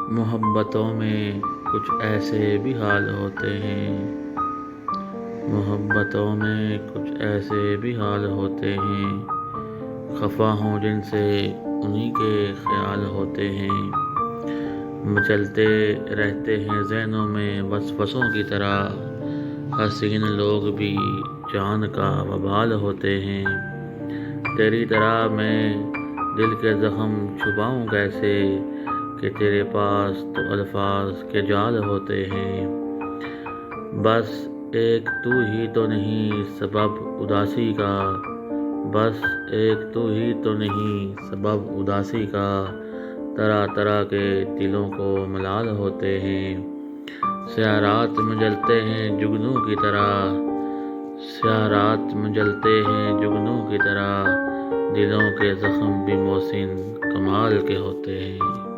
محبتوں میں کچھ ایسے بھی حال ہوتے ہیں، محبتوں میں کچھ ایسے بھی حال ہوتے ہیں، خفا ہوں جن سے انہی کے خیال ہوتے ہیں، مچلتے رہتے ہیں ذہنوں میں وسوسوں کی طرح، حسین لوگ بھی جان کا وبال ہوتے ہیں، تیری طرح میں دل کے زخم چھپاؤں کیسے کہ تیرے پاس تو الفاظ کے جال ہوتے ہیں، بس ایک تو ہی تو نہیں سبب اداسی کا، بس ایک تو ہی تو نہیں سبب اداسی کا، طرح طرح کے دلوں کو ملال ہوتے ہیں، سیاہ رات میں جلتے ہیں جگنوں کی طرح، سیاہ رات میں جلتے ہیں جگنوں کی طرح، دلوں کے زخم بھی محسن کمال کے ہوتے ہیں۔